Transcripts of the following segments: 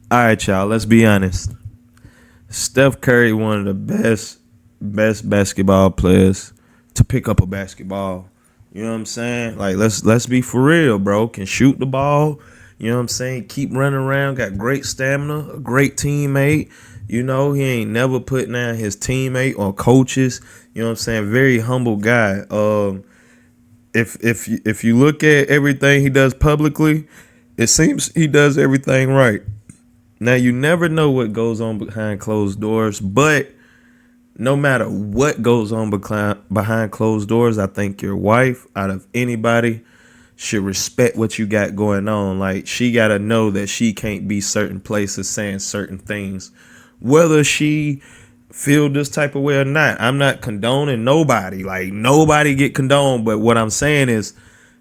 All right, y'all. Let's be honest. Steph Curry, one of the best basketball players to pick up a basketball. You know what I'm saying? Like let's be for real, bro. Can shoot the ball. You know what I'm saying? Keep running around. Got great stamina. A great teammate. You know he ain't never put down his teammate or coaches. You know what I'm saying? Very humble guy. If you look at everything he does publicly, it seems he does everything right. Now you never know what goes on behind closed doors, but no matter what goes on behind closed doors, I think your wife, out of anybody, should respect what you got going on. Like, she got to know that she can't be certain places saying certain things, whether she feel this type of way or not. I'm not condoning nobody. Like, nobody get condoned. But what I'm saying is,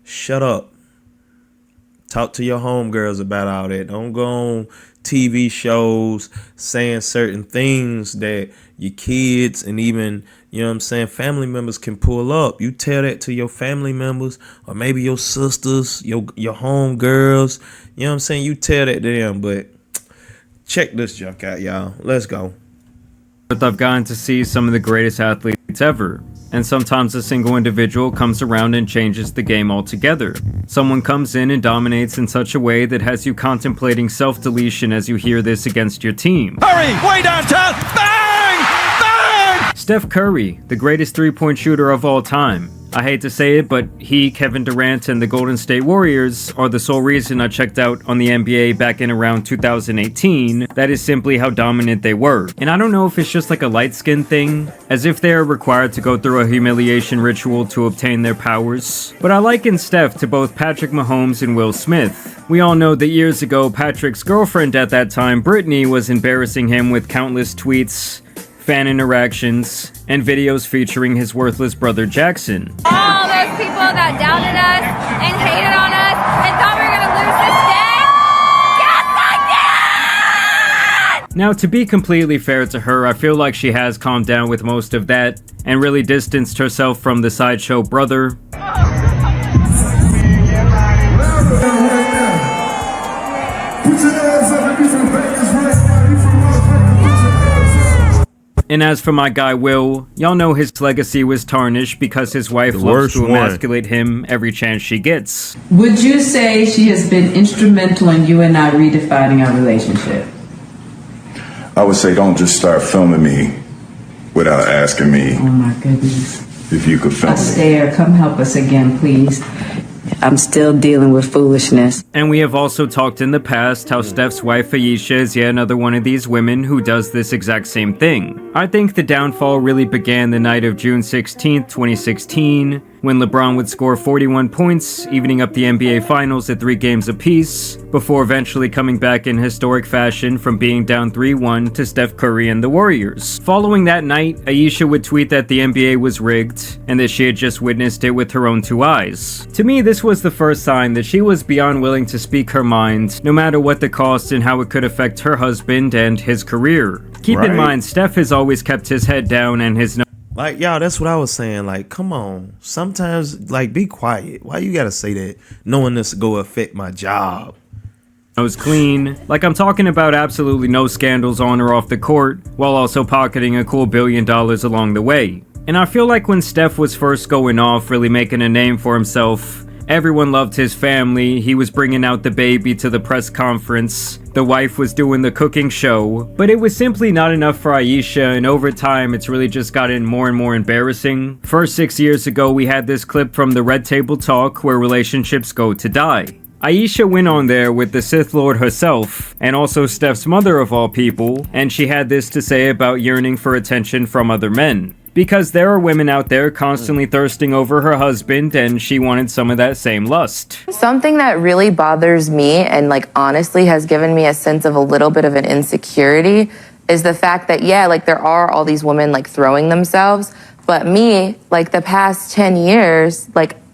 shut up. Talk to your homegirls about all that. Don't go on TV shows saying certain things that your kids and even, you know what I'm saying, family members can pull up. You tell that to your family members or maybe your sisters, your homegirls. You know what I'm saying? You tell that to them. But check this junk out, y'all. Let's go. I've gotten to see some of the greatest athletes ever. And sometimes a single individual comes around and changes the game altogether. Someone comes in and dominates in such a way that has you contemplating self-deletion as you hear this against your team. Hurry! Way downtown! Bang! Bang! Steph Curry, the greatest three-point shooter of all time. I hate to say it, but he, Kevin Durant, and the Golden State Warriors are the sole reason I checked out on the NBA back in around 2018. That is simply how dominant they were. And I don't know if it's just like a light-skin thing, as if they are required to go through a humiliation ritual to obtain their powers. But I liken Steph to both Patrick Mahomes and Will Smith. We all know that years ago, Patrick's girlfriend at that time, Brittany, was embarrassing him with countless tweets, fan interactions, and videos featuring his worthless brother Jackson. All those people that doubted us and hated on us and thought we were going to lose this day, yes, I did! Now, to be completely fair to her, I feel like she has calmed down with most of that and really distanced herself from the sideshow brother. And as for my guy Will, y'all know his legacy was tarnished because his wife loves to emasculate him every chance she gets. Would you say she has been instrumental in you and I redefining our relationship? I would say don't just start filming me without asking me. Oh my goodness. If you could film me. Astaire, come help us again, please. I'm still dealing with foolishness. And we have also talked in the past how Steph's wife Ayesha is yet another one of these women who does this exact same thing. I think the downfall really began the night of June 16th, 2016, when LeBron would score 41 points, evening up the NBA Finals at 3 games apiece, before eventually coming back in historic fashion from being down 3-1 to Steph Curry and the Warriors. Following that night, Ayesha would tweet that the NBA was rigged, and that she had just witnessed it with her own 2 eyes. To me, this was the first sign that she was beyond willing to speak her mind, no matter what the cost and how it could affect her husband and his career. Keep in mind, Steph has always kept his head down and his Like, y'all, that's what I was saying. Like, come on. Sometimes, like, be quiet. Why you gotta say that knowing this go affect my job? nose clean. Like, I'm talking about absolutely no scandals on or off the court, while also pocketing a cool $1 billion along the way. And I feel like when Steph was first going off, really making a name for himself, everyone loved his family, he was bringing out the baby to the press conference, the wife was doing the cooking show, but it was simply not enough for Ayesha, and over time it's really just gotten more and more embarrassing. First 6 years ago we had this clip from the Red Table Talk where relationships go to die. Ayesha went on there with the Sith Lord herself, and also Steph's mother of all people, and she had this to say about yearning for attention from other men. Because there are women out there constantly thirsting over her husband, and she wanted some of that same lust. Something that really bothers me and honestly has given me a sense of a little bit of an insecurity is the fact that, there are all these women throwing themselves, but me, the past 10 years,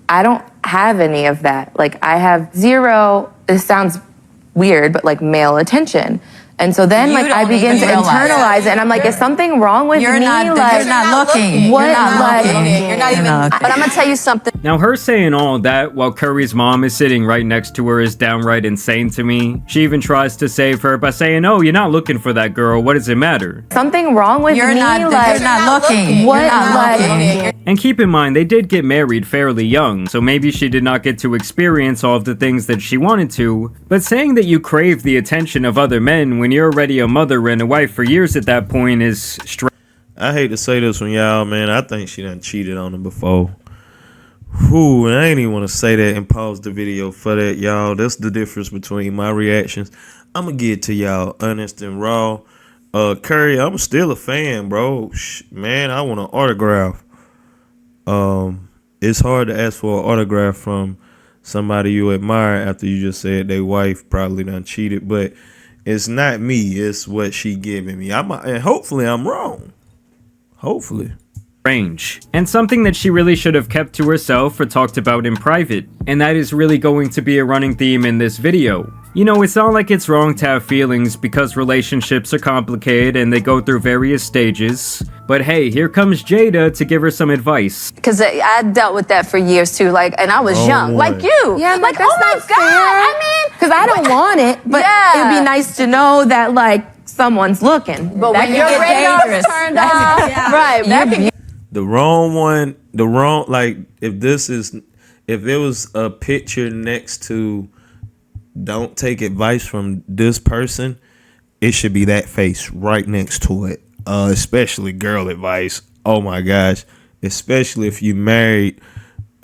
I don't have any of that. I have zero, this sounds weird, but male attention. And so then, You like, I don't begin to even realize. internalize it, and I'm like, is something wrong with You're me? not, like, you're not looking. what? You're not Like, looking. You're not even. But I'm gonna tell you something. Now, her saying all that while Curry's mom is sitting right next to her is downright insane to me. She even tries to save her by saying, "Oh, you're not looking for that girl. What does it matter?" something wrong with You're me? not. like, You're not looking. what? You're not Like, looking. And keep in mind, they did get married fairly young, so maybe she did not get to experience all of the things that she wanted to. But saying that you crave the attention of other men when you're already a mother and a wife for years at that point is strange. I hate to say this one, y'all, man. I think she done cheated on him before. Whew, and I ain't even want to say that and pause the video for that, y'all. That's the difference between my reactions. I'm going to get to y'all honest and raw. Curry, I'm still a fan, bro. Man, I want an autograph. It's hard to ask for an autograph from somebody you admire after you just said their wife probably done cheated, but it's not me. It's what she giving me. And hopefully I'm wrong. Hopefully. And something that she really should have kept to herself or talked about in private. And that is really going to be a running theme in this video. You know, it's not like it's wrong to have feelings because relationships are complicated and they go through various stages. But hey, here comes Jada to give her some advice. Because I dealt with that for years too. Like, and I was young, boy. like you. Yeah, like, that's oh my not God. fair. I mean, because I don't want it, but Yeah. it'd be nice to know that, like, someone's looking. but when your radar's turned off, right? That can The wrong one, like, if it was a picture next to don't take advice from this person, it should be that face right next to it. Especially girl advice. Oh my gosh. Especially if you married,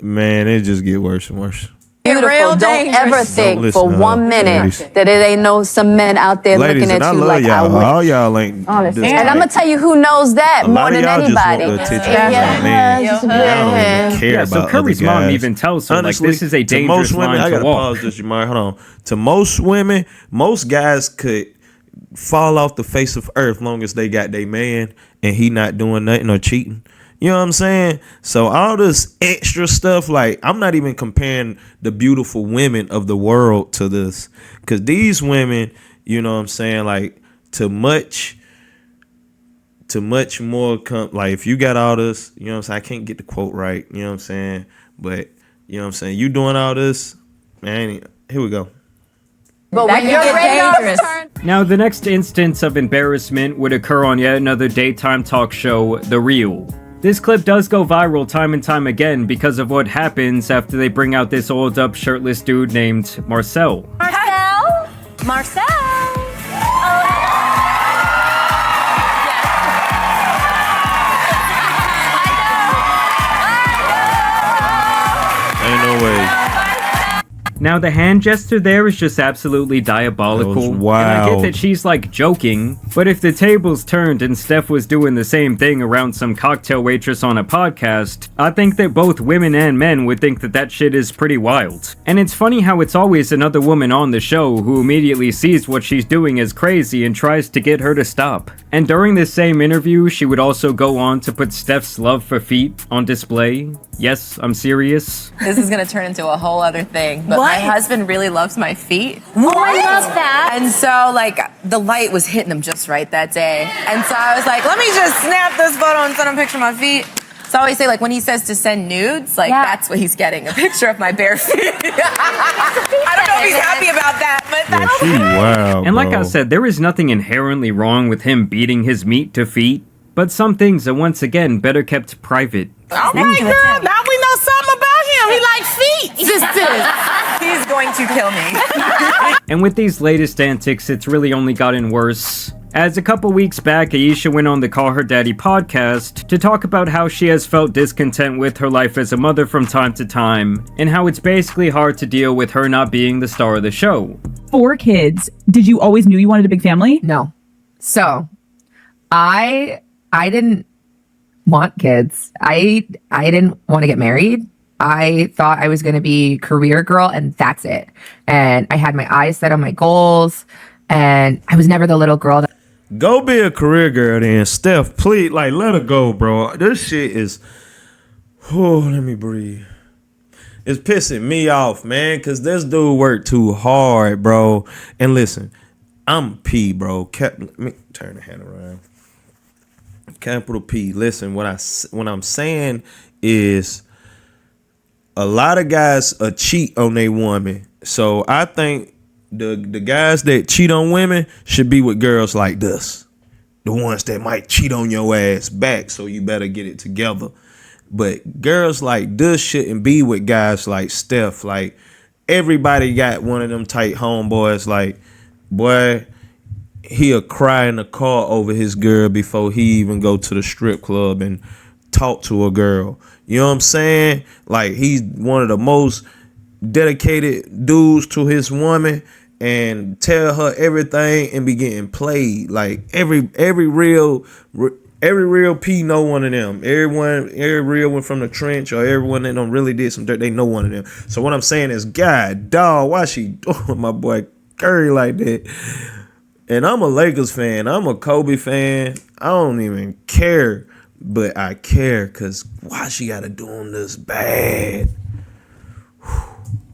man, it just get worse and worse. beautiful. Don't ever think listen for to her, 1 minute ladies. that it ain't no some men out there Ladies, looking and at I you love like I y'all. would. All y'all ain't this And I'm type. gonna tell you who knows that A more lot of than y'all just want anybody. the attention Yeah. from men. Y'all don't even care Yeah, about so Curry's other mom guys. even tells her, Honestly, like, this is a to dangerous most women, line I to gotta walk. pause this, Jamar. Hold on. To most women, most guys could fall off the face of earth long as they got their man and he not doing nothing or cheating. You know what I'm saying? So all this extra stuff, like, I'm not even comparing the beautiful women of the world to this, because these women, you know what I'm saying, like, to much more like, if you got all this, you know what I'm saying, I can't get the quote right, you know what I'm saying, but you know what I'm saying, you doing all this, man, here we go. But when your radar's turned Now, the next instance of embarrassment would occur on yet another daytime talk show, The Real. This clip does go viral time and time again because of what happens after they bring out this old up shirtless dude named Marcel. Marcel. Ain't no way. Now, the hand gesture there is just absolutely diabolical. That was And I wild. get that she's like joking, but if the tables turned and Steph was doing the same thing around some cocktail waitress on a podcast, I think that both women and men would think that that shit is pretty wild. And it's funny how it's always another woman on the show who immediately sees what she's doing as crazy and tries to get her to stop. And during this same interview, she would also go on to put Steph's love for feet on display. Yes, I'm serious. This is gonna turn into a whole other thing. But my husband really loves my feet. I love that. And so, like, the light was hitting him just right that day. And so I was like, let me just snap this photo and send him a picture of my feet. So I always say, like, when he says to send nudes, like, that's what he's getting, a picture of my bare feet. I don't know if he's happy about that, but Yeah, that's she wild, And like bro. I said, there is nothing inherently wrong with him beating his meat to feet, but some things are once again better kept private. all right, girl. Now we know something about him. He like feet. He's going to kill me. And with these latest antics, it's really only gotten worse. As a couple weeks back, Ayesha went on the Call Her Daddy podcast to talk about how she has felt discontent with her life as a mother from time to time, and how it's basically hard to deal with her not being the star of the show. 4 kids. Did you always knew you wanted a big family? No. So, I didn't want kids. I didn't want to get married. I thought I was going to be career girl and that's it. And I had my eyes set on my goals and I was never the little girl that Go be a career girl then. Steph, please, like, let her go, bro. This shit is, oh, let me breathe. It's pissing me off, man, because this dude worked too hard, bro. And listen, I'm P, bro. Let me turn the hand around. Capital P. Listen, what I'm saying is a lot of guys cheat on their woman. So I think the guys that cheat on women should be with girls like this. The ones that might cheat on your ass back, so you better get it together. But girls like this shouldn't be with guys like Steph. Like, everybody got one of them tight homeboys. Like, boy, he'll cry in the car over his girl before he even go to the strip club and talk to a girl. You know what I'm saying? Like, he's one of the most dedicated dudes to his woman and tell her everything and be getting played. Like, every real P know one of them. Every real one from the trench, or everyone that don't really did some dirt, they know one of them. So what I'm saying is, God, dog, why she doing my boy Curry like that? And I'm a Lakers fan. I'm a Kobe fan. I don't even care, but I care because why she gotta do him this bad?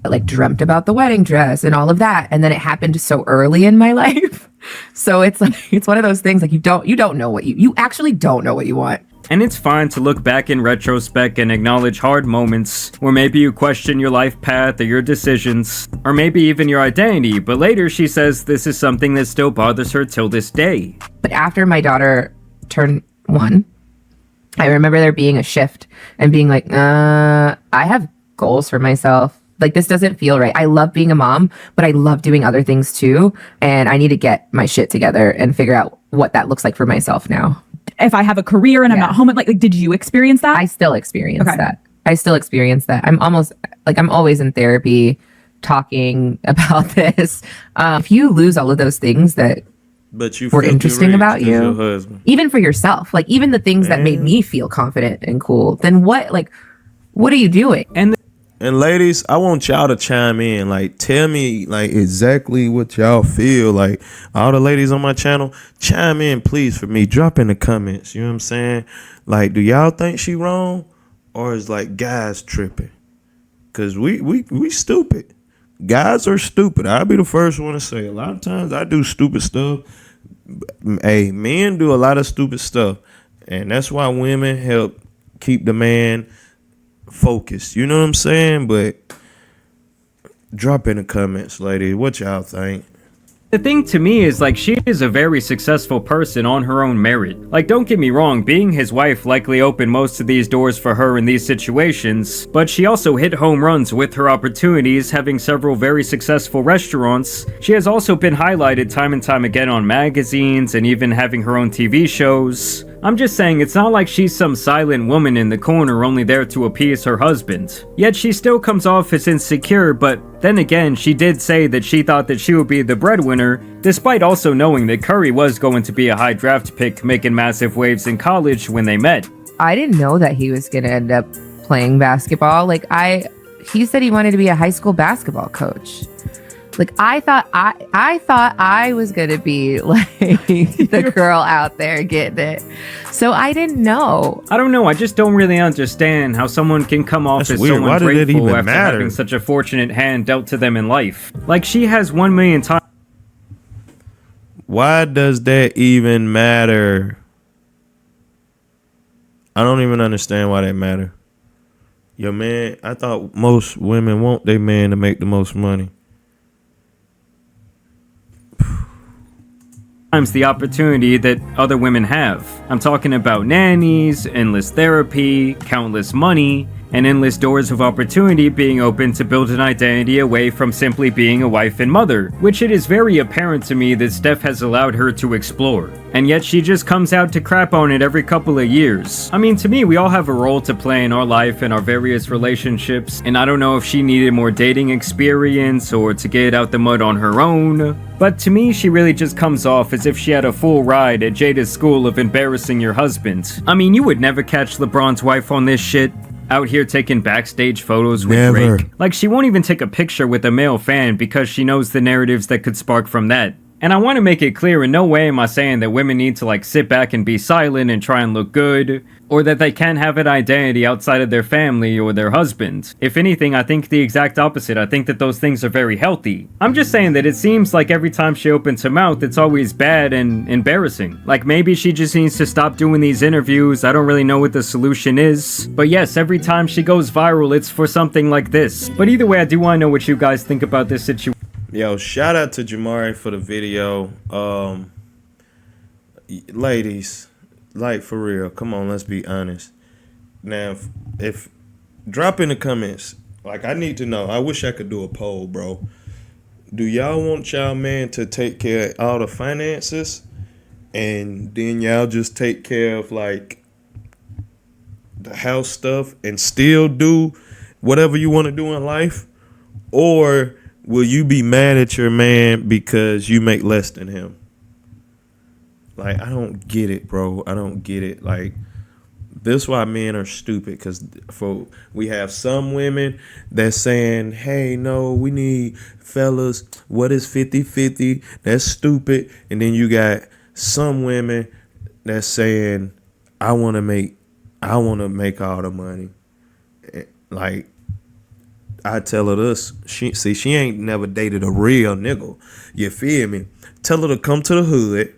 I like dreamt about the wedding dress and all of that, and then it happened so early in my life. So it's like, it's one of those things, like, you don't know what you actually don't know what you want. And it's fine to look back in retrospect and acknowledge hard moments where maybe you question your life path or your decisions, or maybe even your identity, but later she says this is something that still bothers her till this day. But after my daughter turned 1, I remember there being a shift and being like, I have goals for myself. Like, this doesn't feel right. I love being a mom, but I love doing other things too. And I need to get my shit together and figure out what that looks like for myself now. If I have a career and I'm not home, like, did you experience that? I still experience that. I still experience that. I'm always in therapy talking about this. If you lose all of those things that were interesting about you, even for yourself, like even the things that made me feel confident and cool, then what are you doing? And ladies, I want y'all to chime in. Like, tell me, like, exactly what y'all feel. Like, all the ladies on my channel, chime in, please, for me. Drop in the comments. You know what I'm saying? Like, do y'all think she wrong? Or is, like, guys tripping? Because we stupid. Guys are stupid. I'll be the first one to say. A lot of times I do stupid stuff. Hey, men do a lot of stupid stuff. And that's why women help keep the man focused. You know what I'm saying? But drop in the comments, lady. What y'all think? The thing to me is, like, she is a very successful person on her own merit. Like, don't get me wrong, being his wife likely opened most of these doors for her in these situations, but she also hit home runs with her opportunities, having several very successful restaurants. She has also been highlighted time and time again on magazines and even having her own TV shows. I'm just saying, it's not like she's some silent woman in the corner only there to appease her husband. Yet she still comes off as insecure, but then again, she did say that she thought that she would be the breadwinner, despite also knowing that Curry was going to be a high draft pick making massive waves in college when they met. I didn't know that he was going to end up playing basketball. Like, he said he wanted to be a high school basketball coach. Like, I thought I was gonna be like the girl out there getting it. So I didn't know. I don't know. I just don't really understand how someone can come off as so ungrateful after having such a fortunate hand dealt to them in life. Like, she has 1 million times. Why does that even matter? I don't even understand why that matter. Your man, I thought most women want their man to make the most money. The opportunity that other women have. I'm talking about nannies, endless therapy, countless money, and endless doors of opportunity being open to build an identity away from simply being a wife and mother, which it is very apparent to me that Steph has allowed her to explore. And yet she just comes out to crap on it every couple of years. I mean, to me, we all have a role to play in our life and our various relationships, and I don't know if she needed more dating experience or to get out the mud on her own, but to me, she really just comes off as if she had a full ride at Jada's school of embarrassing your husband. I mean, you would never catch LeBron's wife on this shit. Out here taking backstage photos with Drake. Like, she won't even take a picture with a male fan because she knows the narratives that could spark from that. And I want to make it clear, in no way am I saying that women need to like sit back and be silent and try and look good, or that they can't have an identity outside of their family or their husband. If anything, I think the exact opposite. I think that those things are very healthy. I'm just saying that it seems like every time she opens her mouth, it's always bad and embarrassing. Like maybe she just needs to stop doing these interviews. I don't really know what the solution is. But yes, every time she goes viral, it's for something like this. But either way, I do want to know what you guys think about this situation. Yo, shout out to Jamari for the video. Ladies, like for real, come on, let's be honest. Now, if drop in the comments, like I need to know. I wish I could do a poll, bro. Do y'all want y'all man to take care of all the finances and then y'all just take care of like the house stuff and still do whatever you want to do in life? Or will you be mad at your man because you make less than him? Like, I don't get it, bro. I don't get it. Like, this is why men are stupid, because we have some women that's saying, hey, no, we need fellas. What is 50-50? That's stupid. And then you got some women that's saying, I want to make all the money. Like, I tell her this. She ain't never dated a real nigga. You feel me? Tell her to come to the hood.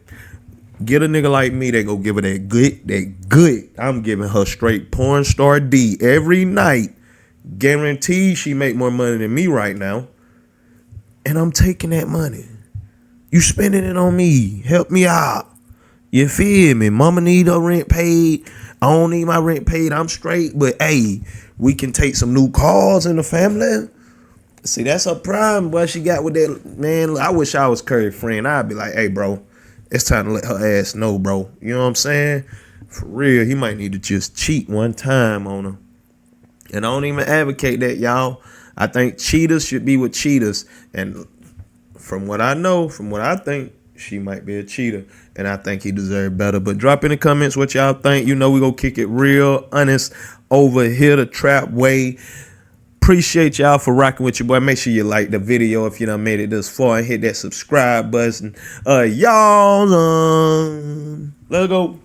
Get a nigga like me that go give her that good. I'm giving her straight porn star D every night. Guaranteed she make more money than me right now. And I'm taking that money. You spending it on me. Help me out. You feel me? Mama need her rent paid. I don't need my rent paid. I'm straight. But hey, we can take some new cars in the family. See, that's her problem. What she got with that, man. I wish I was Curry's friend. I'd be like, hey, bro, it's time to let her ass know, bro. You know what I'm saying? For real, he might need to just cheat one time on her. And I don't even advocate that, y'all. I think cheaters should be with cheaters. And from what I know, from what I think, she might be a cheater. And I think he deserved better. But drop in the comments what y'all think. You know we gonna kick it real honest over here the trap way. Appreciate y'all for rocking with your boy. Make sure you like the video if you done made it this far and hit that subscribe button. Y'all, let's go.